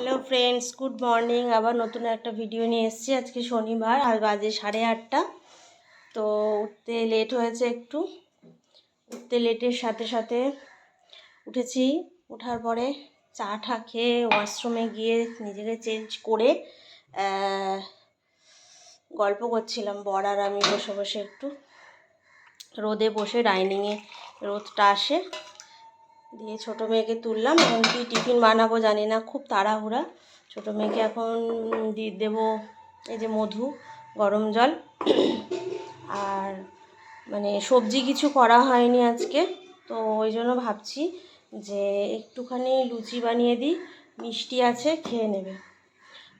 Hello friends, good morning. আবার নতুন একটা ভিডিও নিয়ে এসেছি। আজকে শনিবার আর বাজে 8:30। তো উঠতে লেট হয়েছে একটু। উঠতে লেটের সাথে সাথে উঠেছি। ওঠার পরে চা টা খেয়ে ওয়াশরুমে গিয়ে নিজেকে চেঞ্জ করে গল্প করছিলাম বর আর আমি বসে বসে একটু রোদে বসে। ডাইনিংয়ে রোদটা আসে দিয়ে ছোটো মেয়েকে তুললাম। এখন কি টিফিন বানাবো জানি না, খুব তাড়াহুড়া। ছোটো মেয়েকে এখন দিয়ে দেবো এই যে মধু, গরম জল। আর মানে সবজি কিছু করা হয়নি আজকে, তো ওই জন্য ভাবছি যে একটুখানি লুচি বানিয়ে দিই, মিষ্টি আছে, খেয়ে নেবে।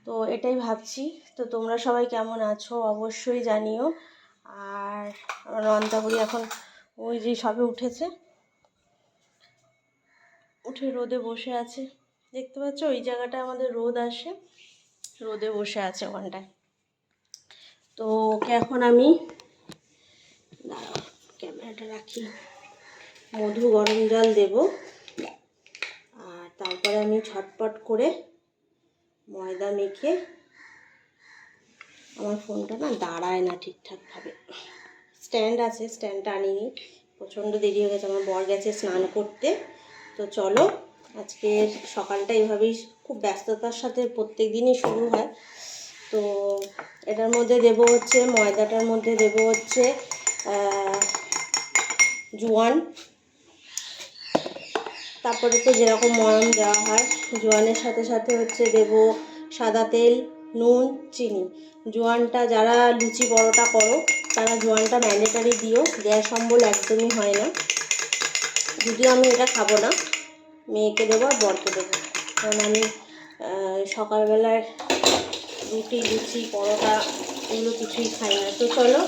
তো এটাই ভাবছি। তো তোমরা সবাই কেমন আছো অবশ্যই জানিও। আর আমার রন্তাবুড়ি এখন ওই যে সবে উঠেছে, উঠে রোদে বসে আছে। দেখতে পাচ্ছ ওই জায়গাটা আমাদের রোদ আসে, রোদে বসে আছে ওখানটায়। তো ওকে এখন আমি ক্যামেরাটা রাখি, মধু গরম জল দেব। আর তারপরে আমি ছটপট করে ময়দা মেখে, আমার ফোনটা না দাঁড়ায় না ঠিকঠাকভাবে, স্ট্যান্ড আছে, স্ট্যান্ডটা আনিনি, প্রচণ্ড দেরি হয়ে গেছে। আমার বর গেছে স্নান করতে। তো চলো, আজকের সকালটা এভাবেই খুব ব্যস্ততার সাথে প্রত্যেক দিনই শুরু হয়। তো এটার মধ্যে দেব হচ্ছে, ময়দাটার মধ্যে দেব হচ্ছে জোয়ান, তারপরে তো যেরকম ময়াম দেওয়া হয়। জোয়ানের সাথে সাথে হচ্ছে দেব সাদা তেল, নুন, চিনি। জোয়ানটা যারা লুচি পরোটা করো তারা জোয়ানটা ম্যান্ডেটারি দিও, গ্যাস অম্বল একদমই হয় না। যদিও আমি এটা খাবো না, মেয়েকে দেবো আর বরকে দেবো, কারণ আমি সকালবেলায় রুটি, লুচি, পরোটা এগুলো কিছুই খাই না। তো চলো,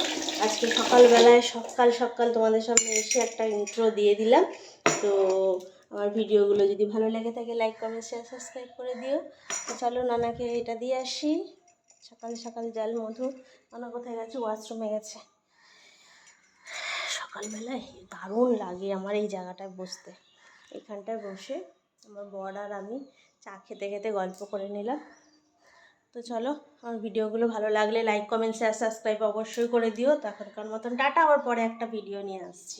আজকে সকালবেলায় সকাল সকাল তোমাদের সামনে এসে একটা ইন্ট্রো দিয়ে দিলাম। তো আমার ভিডিওগুলো যদি ভালো লেগে থাকে লাইক, কমেন্ট, শেয়ার, সাবস্ক্রাইব করে দিও। তো চলো নানাকে এটা দিয়ে আসি। সকাল সকাল জল মধু। নানা কোথায় গেছে? ওয়াশরুমে গেছে। সকালবেলায় দারুণ লাগে আমার এই জায়গাটায় বসতে। এখানটায় বসে আমার বর আর আমি চা খেতে খেতে গল্প করে নিলাম। তো চলো, আমার ভিডিওগুলো ভালো লাগলে লাইক, কমেন্ট, শেয়ার, সাবস্ক্রাইব অবশ্যই করে দিও। তো এখনকার মতন টাটা, আবার পরে একটা ভিডিও নিয়ে আসছি।